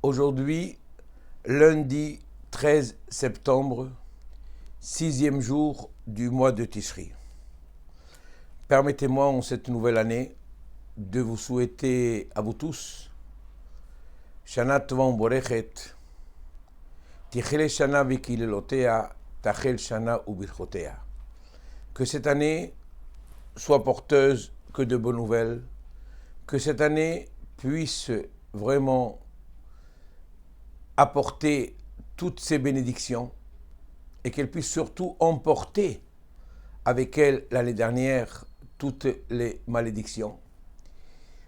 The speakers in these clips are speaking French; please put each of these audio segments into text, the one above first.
Aujourd'hui, lundi 13 septembre, 6e jour du mois de Tishri. Permettez-moi en cette nouvelle année de vous souhaiter à vous tous Shana Tova U'Borechet, Tichele Shana V'Kilelotea, Tachel Shana U'Birchotea. Que cette année soit porteuse que de bonnes nouvelles, que cette année puisse vraiment apporter toutes ces bénédictions et qu'elle puisse surtout emporter avec elle l'année dernière toutes les malédictions.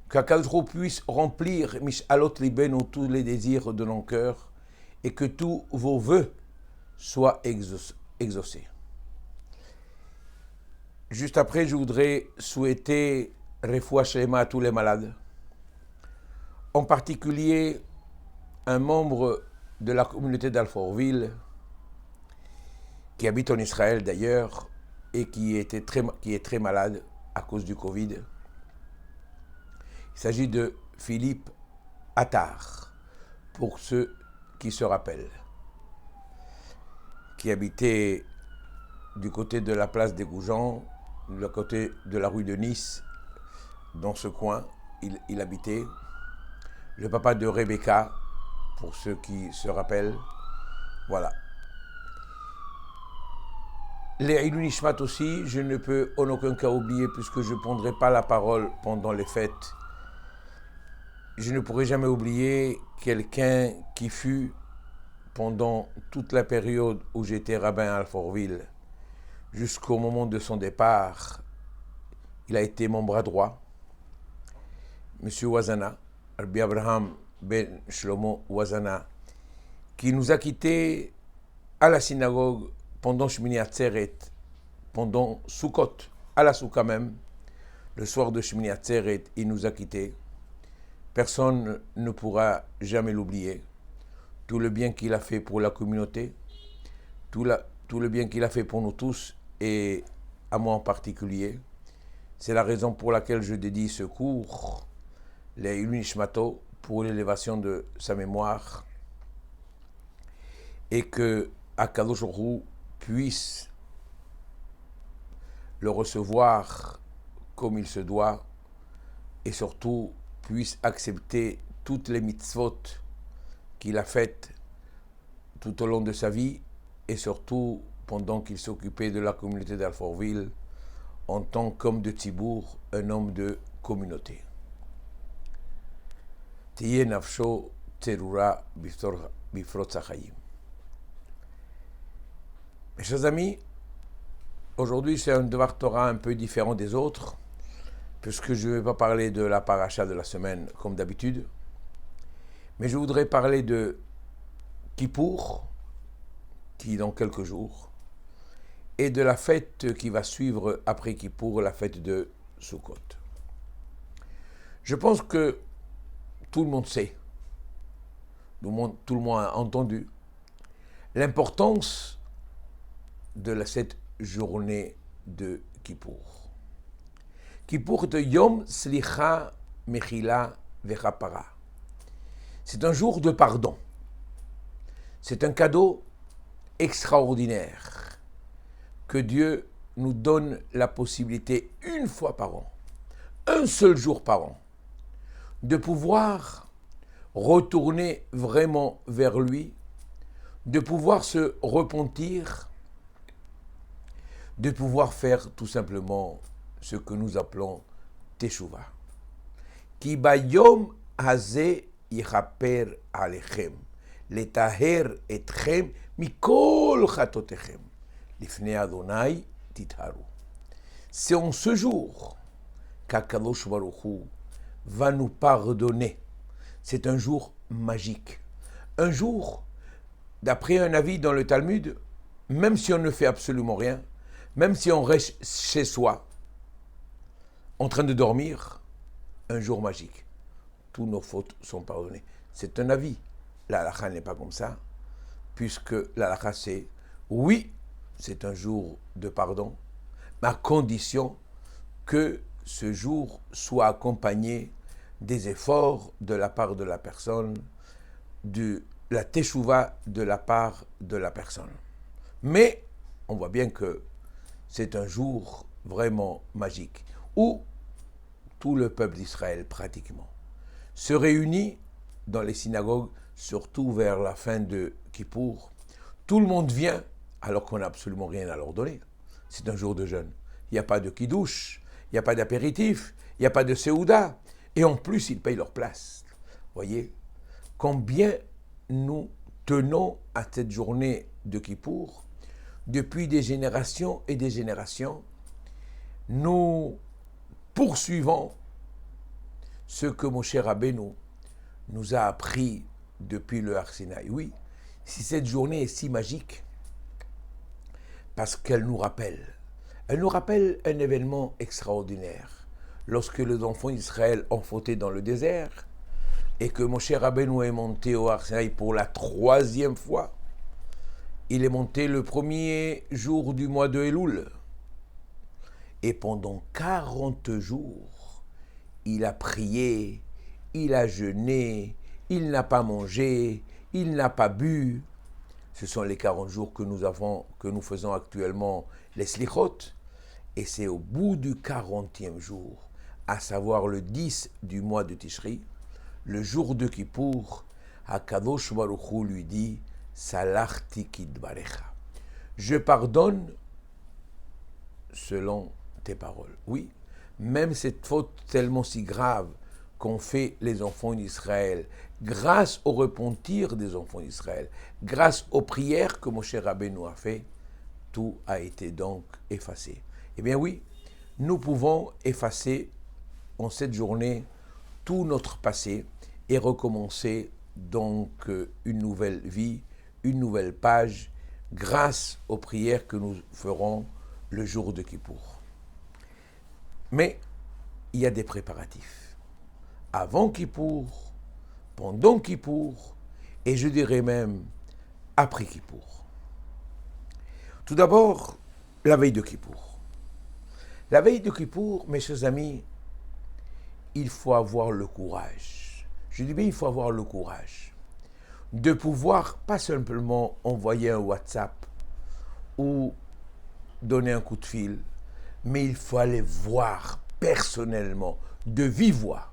Qu'Akadosh Baruch Hu puisse remplir Mishalot Libenu, tous les désirs de nos cœurs, et que tous vos vœux soient exaucés. Juste après, je voudrais souhaiter Refoua Shlema à tous les malades, en particulier un membre de la communauté d'Alfortville, qui habite en Israël d'ailleurs, et qui est très malade à cause du Covid. Il s'agit de Philippe Attar, pour ceux qui se rappellent, qui habitait du côté de la place des Goujans, du côté de la rue de Nice, dans ce coin, il habitait. Le papa de Rebecca, pour ceux qui se rappellent, voilà. Les Ilou Nishmat aussi, je ne peux en aucun cas oublier, puisque je ne prendrai pas la parole pendant les fêtes. Je ne pourrai jamais oublier quelqu'un qui fut, pendant toute la période où j'étais rabbin à Alfortville, jusqu'au moment de son départ, il a été mon bras droit, M. Wazana, Rabbi Abraham Ben Shlomo Wazana, qui nous a quittés à la synagogue pendant Shmini Atzeret, pendant Sukkot, à la Souka même, le soir de Shmini Atzeret, il nous a quittés. Personne ne pourra jamais l'oublier. Tout le bien qu'il a fait pour la communauté, tout le bien qu'il a fait pour nous tous, et à moi en particulier. C'est la raison pour laquelle je dédie ce cours, les Ilou Nishmato, pour l'élévation de sa mémoire, et que Akadosh Baruch Hu puisse le recevoir comme il se doit, et surtout puisse accepter toutes les mitzvot qu'il a faites tout au long de sa vie, et surtout pendant qu'il s'occupait de la communauté d'Alfortville, en tant qu'homme de Tzibour, un homme de communauté. Tiye nafsho terura bifrot zachayim. Mes chers amis, aujourd'hui c'est un devoir Torah un peu différent des autres, puisque je ne vais pas parler de la paracha de la semaine comme d'habitude, mais je voudrais parler de Kippour, qui est dans quelques jours, et de la fête qui va suivre après Kippour, la fête de Sukkot. Je pense que tout le monde sait, tout le monde a entendu l'importance de cette journée de Kippour. Kippour de Yom Slicha Mechila Vechapara. C'est un jour de pardon. C'est un cadeau extraordinaire que Dieu nous donne la possibilité, une fois par an, un seul jour par an, de pouvoir retourner vraiment vers lui, de pouvoir se repentir, de pouvoir faire tout simplement ce que nous appelons Teshuvah. Ki bayom hazeh yichaper alechem, letaher etchem mikol chatotechem, lifnei Adonai titharu. C'est en ce jour qu'Akadosh Baruch Hu va nous pardonner. C'est un jour magique. Un jour, d'après un avis dans le Talmud, même si on ne fait absolument rien, même si on reste chez soi, en train de dormir, un jour magique. Tous nos fautes sont pardonnées. C'est un avis. La halakha n'est pas comme ça, puisque la halakha c'est, oui, c'est un jour de pardon, mais à condition que ce jour soit accompagné des efforts de la part de la personne, de la teshuva de la part de la personne. Mais on voit bien que c'est un jour vraiment magique où tout le peuple d'Israël pratiquement se réunit dans les synagogues, surtout vers la fin de Kippour. Tout le monde vient alors qu'on n'a absolument rien à leur donner. C'est un jour de jeûne. Il n'y a pas de kidouche, il n'y a pas d'apéritif, il n'y a pas de seouda. Et en plus, ils payent leur place. Voyez combien nous tenons à cette journée de Kippour. Depuis des générations et des générations, nous poursuivons ce que Moshe Rabbeinu nous a appris depuis le Har Sinaï. Oui, si cette journée est si magique, parce qu'elle nous rappelle un événement extraordinaire. Lorsque les enfants d'Israël ont fauté dans le désert et que Moshe Rabbeinu est monté au Har Sinaï pour la 3e fois, il est monté le premier jour du mois de Elul. Et pendant 40 jours, il a prié, il a jeûné, il n'a pas mangé, il n'a pas bu. Ce sont les 40 jours que nous faisons actuellement les slichot. Et c'est au bout du 40e jour, à savoir le 10 du mois de Tishri, le jour de Kippour, Akadosh Baruch Hu lui dit « Salarti kidbarecha » je pardonne selon tes paroles. Oui, même cette faute tellement si grave qu'ont fait les enfants d'Israël, grâce au repentir des enfants d'Israël, grâce aux prières que Moshe Rabbeinu a fait, tout a été donc effacé. Eh bien oui, nous pouvons effacer en cette journée tout notre passé et recommencer donc une nouvelle vie, une nouvelle page, grâce aux prières que nous ferons le jour de Kippour. Mais il y a des préparatifs. Avant Kippour, pendant Kippour, et je dirais même après Kippour. Tout d'abord, la veille de Kippour. La veille de Kippour, mes chers amis, il faut avoir le courage. Je dis bien, il faut avoir le courage de pouvoir pas simplement envoyer un WhatsApp ou donner un coup de fil, mais il faut aller voir personnellement, de vive voix,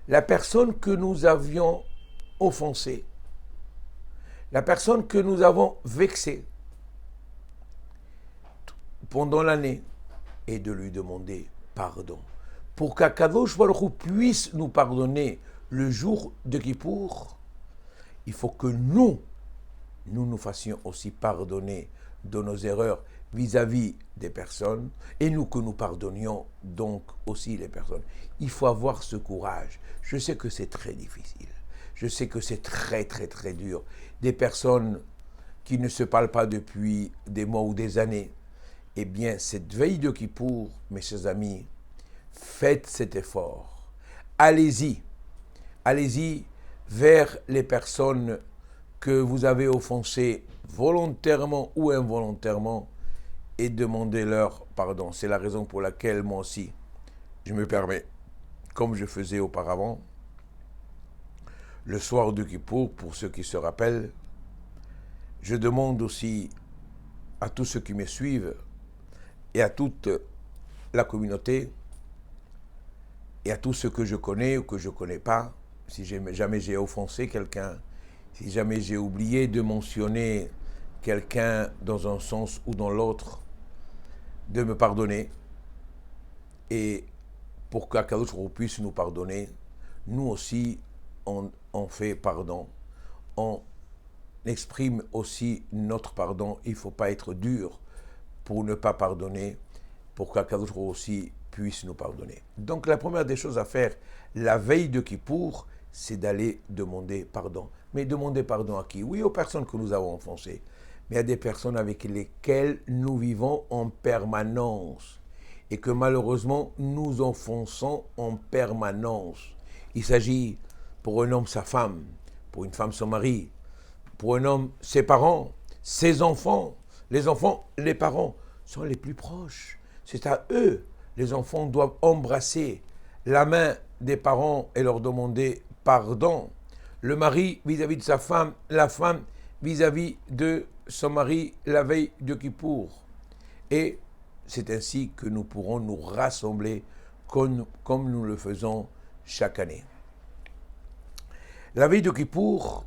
la personne que nous avions offensée, la personne que nous avons vexée pendant l'année, et de lui demander pardon. Pour qu'Akadosh Baruch Hu puisse nous pardonner le jour de Kippour, il faut que nous nous fassions aussi pardonner de nos erreurs vis-à-vis des personnes, et nous que nous pardonnions donc aussi les personnes. Il faut avoir ce courage. Je sais que c'est très difficile. Je sais que c'est très très très dur. Des personnes qui ne se parlent pas depuis des mois ou des années. Eh bien, cette veille de Kippour, mes chers amis, faites cet effort. Allez-y. Allez-y vers les personnes que vous avez offensées volontairement ou involontairement et demandez-leur pardon. C'est la raison pour laquelle moi aussi, je me permets, comme je faisais auparavant, le soir de Kippour, pour ceux qui se rappellent, je demande aussi à tous ceux qui me suivent et à toute la communauté et à tous ceux que je connais ou que je ne connais pas, si jamais j'ai offensé quelqu'un, si jamais j'ai oublié de mentionner quelqu'un dans un sens ou dans l'autre, de me pardonner. Et pour qu'Akadosh puisse nous pardonner, nous aussi, on fait pardon. On exprime aussi notre pardon. Il ne faut pas être dur pour ne pas pardonner, pour qu'Akadosh aussi puisse nous pardonner. Donc la première des choses à faire la veille de Kippour, c'est d'aller demander pardon. Mais demander pardon à qui? Oui, aux personnes que nous avons offensées, mais à des personnes avec lesquelles nous vivons en permanence et que malheureusement nous offensons en permanence. Il s'agit pour un homme sa femme, pour une femme son mari, pour un homme ses parents, ses enfants. Les enfants, les parents sont les plus proches. C'est à eux. Les enfants doivent embrasser la main des parents et leur demander pardon. le mari vis-à-vis de sa femme, la femme vis-à-vis de son mari la veille de Kippour. Et c'est ainsi que nous pourrons nous rassembler comme nous le faisons chaque année. La veille de Kippour,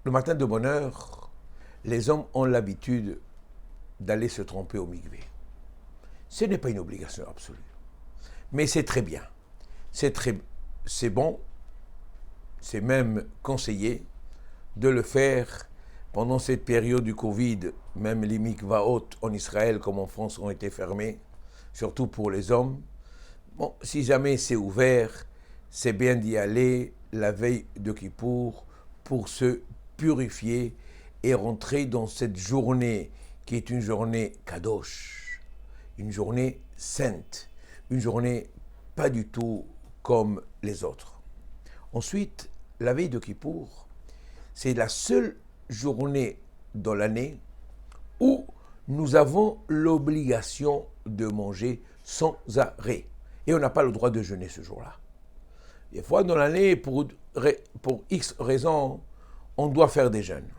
le matin de bonne heure, les hommes ont l'habitude d'aller se tremper au mikvé. Ce n'est pas une obligation absolue, mais c'est très bien. C'est bon, c'est même conseillé de le faire pendant cette période du Covid. Même les mikvaot en Israël comme en France ont été fermés, surtout pour les hommes. Bon, si jamais c'est ouvert, c'est bien d'y aller la veille de Kippour pour se purifier et rentrer dans cette journée qui est une journée kadosh, une journée sainte, une journée pas du tout comme les autres. Ensuite, la veille de Kippour, c'est la seule journée dans l'année où nous avons l'obligation de manger sans arrêt. Et on n'a pas le droit de jeûner ce jour-là. Des fois, dans l'année, pour X raisons, on doit faire des jeûnes.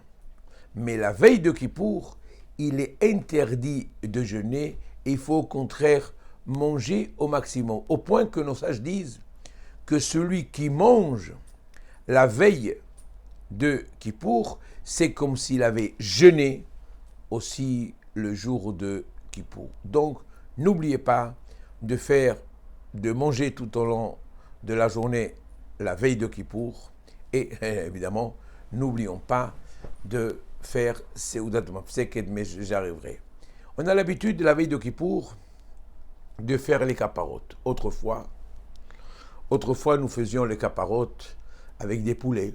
Mais la veille de Kippour, il est interdit de jeûner et il faut au contraire manger au maximum. Au point que nos sages disent que celui qui mange la veille de Kippour, c'est comme s'il avait jeûné aussi le jour de Kippour. Donc, n'oubliez pas de manger tout au long de la journée la veille de Kippour et évidemment, n'oublions pas de faire Seudat Mafseket, mais j'arriverai. On a l'habitude de la veille de Kippour de faire les caparotes. Autrefois, nous faisions les caparotes avec des poulets.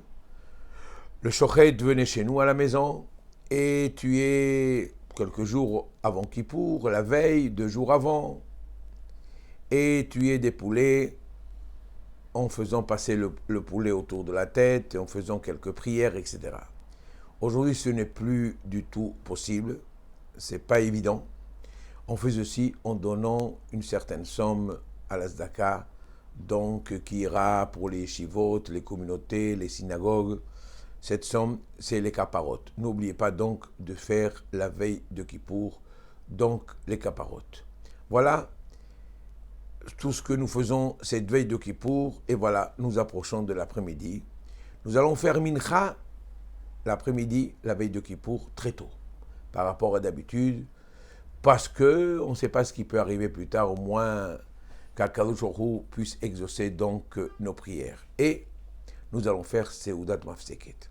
Le shochet venait chez nous à la maison et tuait quelques jours avant Kippour, la veille, 2 jours avant, et tuait des poulets en faisant passer le poulet autour de la tête, en faisant quelques prières, etc. Aujourd'hui, ce n'est plus du tout possible, c'est pas évident. On fait aussi en donnant une certaine somme à la tzedaka, donc qui ira pour les yeshivot, les communautés, les synagogues. Cette somme, c'est les caparotes. N'oubliez pas donc de faire la veille de Kippour, donc les caparotes. Voilà tout ce que nous faisons cette veille de Kippour, et voilà, nous approchons de l'après-midi. Nous allons faire mincha l'après-midi, la veille de Kippour, très tôt, par rapport à d'habitude, parce qu'on ne sait pas ce qui peut arriver plus tard, au moins qu'Akadosh Baruch Hu puisse exaucer donc nos prières. Et nous allons faire Seudat Mafseket.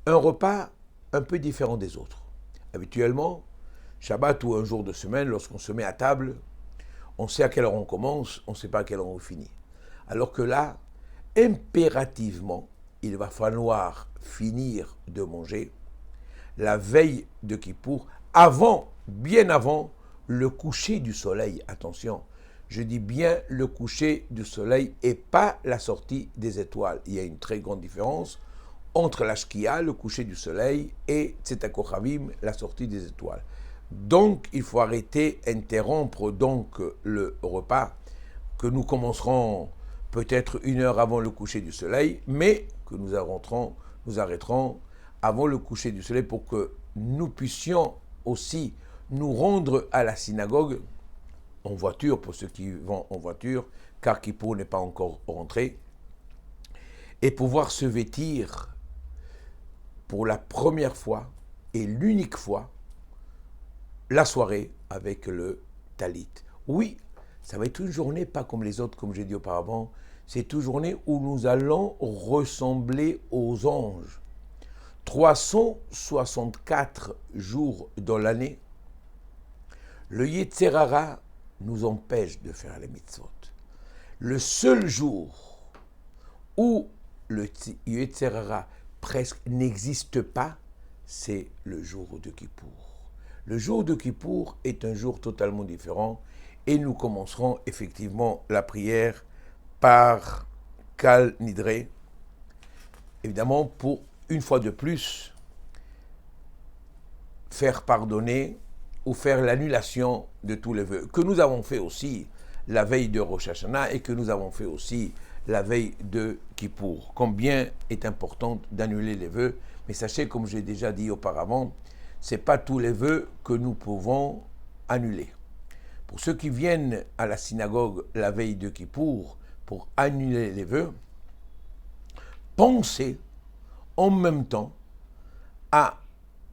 Un repas un peu différent des autres. Habituellement, Shabbat ou un jour de semaine, lorsqu'on se met à table, on sait à quelle heure on commence, on ne sait pas à quelle heure on finit. Alors que là, impérativement, il va falloir finir de manger la veille de Kippour, bien avant le coucher du soleil. Attention, je dis bien le coucher du soleil et pas la sortie des étoiles. Il y a une très grande différence entre la Shkia, le coucher du soleil, et Tzeta Kochavim, la sortie des étoiles. Donc, il faut interrompre donc le repas que nous commencerons peut-être 1 heure avant le coucher du soleil, mais que nous arrêterons avant le coucher du soleil pour que nous puissions aussi nous rendre à la synagogue en voiture, pour ceux qui vont en voiture, car Kippour n'est pas encore rentré, et pouvoir se vêtir pour la première fois et l'unique fois la soirée avec le talit. Oui, ça va être une journée pas comme les autres, comme j'ai dit auparavant. C'est une journée où nous allons ressembler aux anges. 364 jours dans l'année, le Yetzer Hara nous empêche de faire les mitzvot. Le seul jour où le Yetzer Hara presque n'existe pas, c'est le jour de Kippour. Le jour de Kippour est un jour totalement différent et nous commencerons effectivement la prière par Kal Nidre, évidemment pour une fois de plus faire pardonner ou faire l'annulation de tous les vœux que nous avons fait aussi la veille de Rosh Hashanah et que nous avons fait aussi la veille de Kippour. Combien est important d'annuler les vœux, mais sachez, comme j'ai déjà dit auparavant, ce n'est pas tous les vœux que nous pouvons annuler. Pour ceux qui viennent à la synagogue la veille de Kippour pour annuler les vœux, pensez en même temps à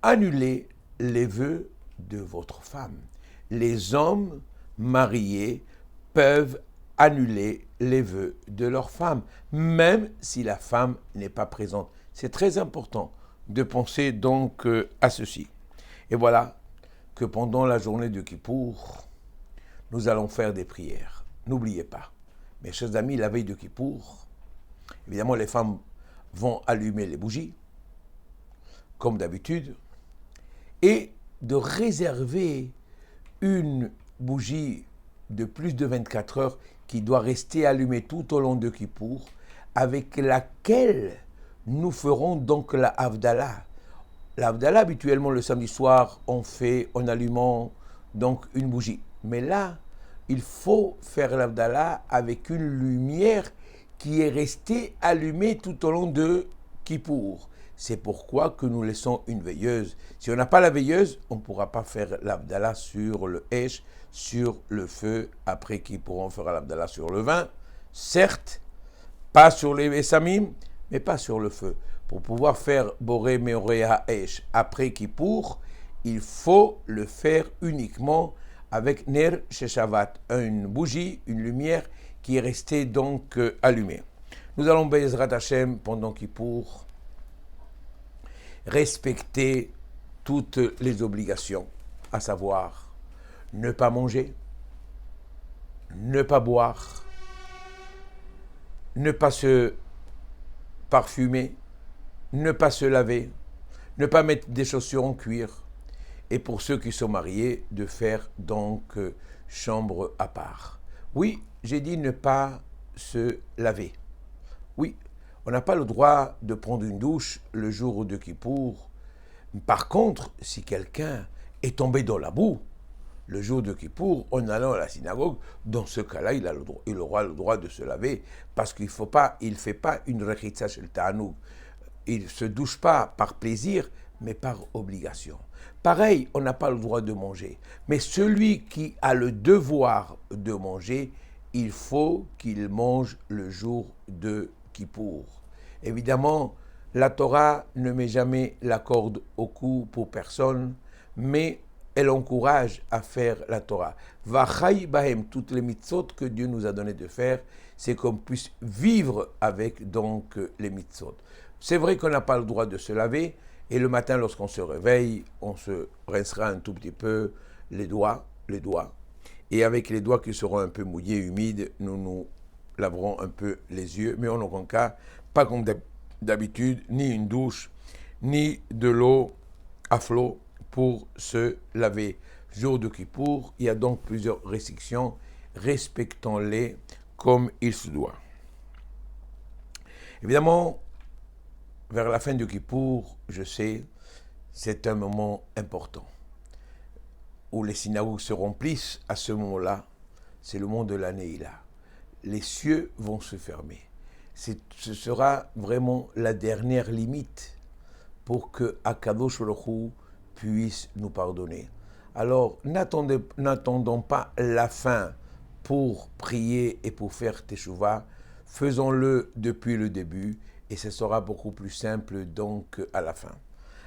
annuler les vœux de votre femme. Les hommes mariés peuvent annuler les vœux de leur femme, même si la femme n'est pas présente. C'est très important de penser donc à ceci. Et voilà que pendant la journée de Kippour, nous allons faire des prières. N'oubliez pas, mes chers amis, la veille de Kippour, évidemment les femmes vont allumer les bougies, comme d'habitude, et de réserver une bougie de plus de 24 heures qui doit rester allumée tout au long de Kippour, avec laquelle nous ferons donc la Havdalah. La Havdalah, habituellement le samedi soir, on fait en allumant donc une bougie. Mais là, il faut faire l'Havdalah avec une lumière qui est restée allumée tout au long de Kippour. C'est pourquoi que nous laissons une veilleuse. Si on n'a pas la veilleuse, on ne pourra pas faire l'Havdalah sur le Hesh, sur le feu, après qu'ils pourront faire l'Havdalah sur le vin. Certes, pas sur les Bessamim, mais pas sur le feu. Pour pouvoir faire Boré Meoré Haesh après Kippour, il faut le faire uniquement avec Ner Sheshavat, une bougie, une lumière qui est restée donc allumée. Nous allons Bezrat Hashem pendant Kippour respecter toutes les obligations, à savoir ne pas manger, ne pas boire, ne pas se parfumer, ne pas se laver, ne pas mettre des chaussures en cuir, et pour ceux qui sont mariés, de faire donc chambre à part. Oui, j'ai dit ne pas se laver. Oui, on n'a pas le droit de prendre une douche le jour de Kippour. Par contre, si quelqu'un est tombé dans la boue le jour de Kippour, en allant à la synagogue, dans ce cas-là, il aura le droit de se laver, parce qu'il ne fait pas une rechitza shel ta'anoug. Il ne se douche pas par plaisir, mais par obligation. Pareil, on n'a pas le droit de manger. Mais celui qui a le devoir de manger, il faut qu'il mange le jour de Kippour. Évidemment, la Torah ne met jamais la corde au cou pour personne, mais elle encourage à faire la Torah. Vachai bahem, toutes les mitzvot que Dieu nous a donné de faire, c'est qu'on puisse vivre avec donc les mitzvot. C'est vrai qu'on n'a pas le droit de se laver, et le matin, lorsqu'on se réveille, on se rincera un tout petit peu les doigts, et avec les doigts qui seront un peu mouillés, humides, nous laverons un peu les yeux, mais en aucun cas, pas comme d'habitude, ni une douche, ni de l'eau à flot pour se laver. Jour de Kippour, il y a donc plusieurs restrictions, respectons-les comme il se doit. Évidemment, vers la fin de Kippour, je sais, c'est un moment important, où les synagogues se remplissent à ce moment-là, c'est le moment de la Neila. Les cieux vont se fermer. Ce sera vraiment la dernière limite pour que Akadosh Baruch Hu puisse nous pardonner. Alors, n'attendons pas la fin pour prier et pour faire Teshuvah. Faisons-le depuis le début et ce sera beaucoup plus simple donc à la fin.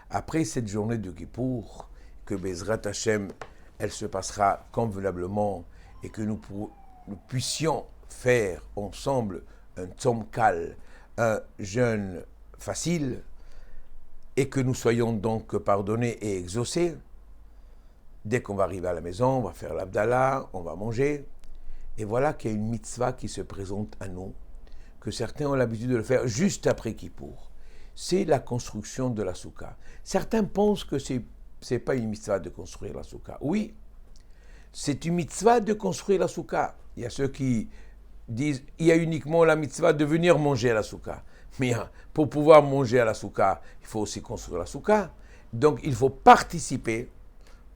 Après cette journée de Kippour, que Bezrat Hashem, elle se passera convenablement et que nous puissions faire ensemble un tzom kal, un jeûne facile, et que nous soyons donc pardonnés et exaucés. Dès qu'on va arriver à la maison, on va faire l'Havdalah, on va manger. Et voilà qu'il y a une mitzvah qui se présente à nous, que certains ont l'habitude de le faire juste après Kippour. C'est la construction de la soukha. Certains pensent que ce n'est pas une mitzvah de construire la soukha. Oui, c'est une mitzvah de construire la soukha. Il y a ceux qui disent il y a uniquement la mitzvah de venir manger à la soukha. Mais pour pouvoir manger à la soukha, il faut aussi construire la soukha. Donc il faut participer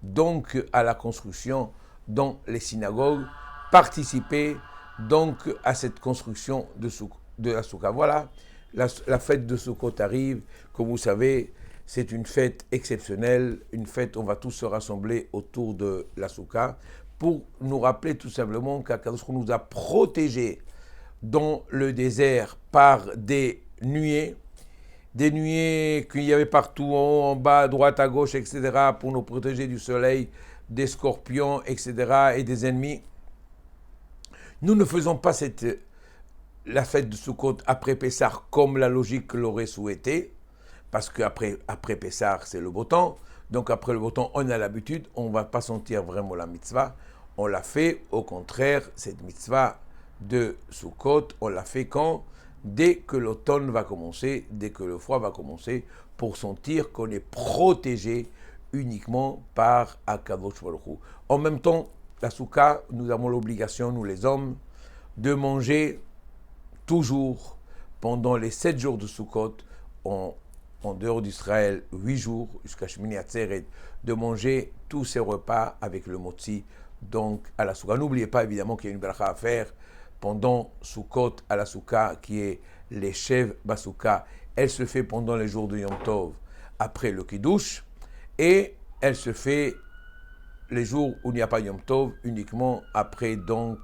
donc à la construction dans les synagogues, participer donc à cette construction de soukha. de la Souka. Voilà, la fête de Sukkot arrive. Comme vous savez, c'est une fête exceptionnelle, une fête où on va tous se rassembler autour de la Souka pour nous rappeler tout simplement qu'Akadosh nous a protégés dans le désert par des nuées qu'il y avait partout, en haut, en bas, à droite, à gauche, etc., pour nous protéger du soleil, des scorpions, etc., et des ennemis. Nous ne faisons pas la fête de Sukkot après Pessah comme la logique l'aurait souhaité, parce qu'après Pessah, c'est le beau temps. Donc après le beau temps, on a l'habitude, on ne va pas sentir vraiment la mitzvah. On l'a fait, au contraire, cette mitzvah de Sukkot, on l'a fait quand? Dès que l'automne va commencer, dès que le froid va commencer, pour sentir qu'on est protégé uniquement par Akadosh Baruch Hu. En même temps, la Souka, nous avons l'obligation, nous les hommes, de manger toujours pendant les 7 jours de Sukkot, en dehors d'Israël, 8 jours, jusqu'à Shmini Atzeret, de manger tous ces repas avec le motzi, donc à la Souka. N'oubliez pas évidemment qu'il y a une bracha à faire pendant Sukkot à la Souka, qui est les Shev Basouka. Elle se fait pendant les jours de Yom Tov, après le Kiddush, et elle se fait les jours où il n'y a pas Yom Tov, uniquement après donc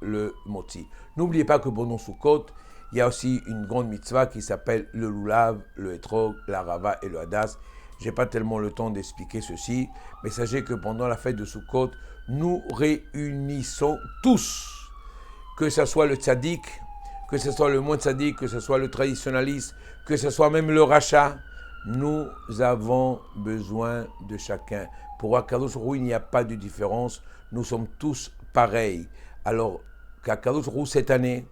le Motzi. N'oubliez pas que pendant Sukkot, il y a aussi une grande mitzvah qui s'appelle le Lulav, le Etrog, la Rava et le Hadas. Je n'ai pas tellement le temps d'expliquer ceci, mais sachez que pendant la fête de Sukkot, nous réunissons tous, que ce soit le tzaddik, que ce soit le moins tzaddik, que ce soit le traditionnaliste, que ce soit même le rachat, nous avons besoin de chacun. Pour Akadosh Baruch Hu, il n'y a pas de différence, nous sommes tous pareils. Alors qu'Akadosh Baruch Hu, cette année,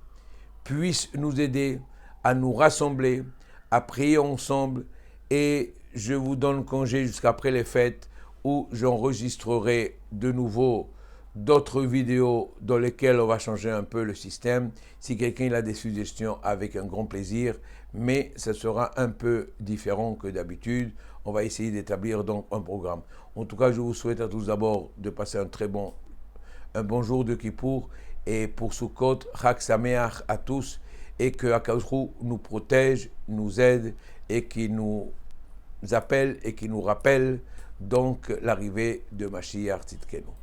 puisse nous aider à nous rassembler, à prier ensemble, et je vous donne congé jusqu'après les fêtes où j'enregistrerai de nouveau d'autres vidéos dans lesquelles on va changer un peu le système. Si quelqu'un a des suggestions, avec un grand plaisir, mais ça sera un peu différent que d'habitude. On va essayer d'établir donc un programme. En tout cas, je vous souhaite à tous d'abord de passer un bon jour de Kippour, et pour Sukkot, Chag Sameach à tous, et que Akadosh Baruch Hu nous protège, nous aide, et qui nous appelle et qui nous rappelle donc l'arrivée de Mashiach Tzidkenu.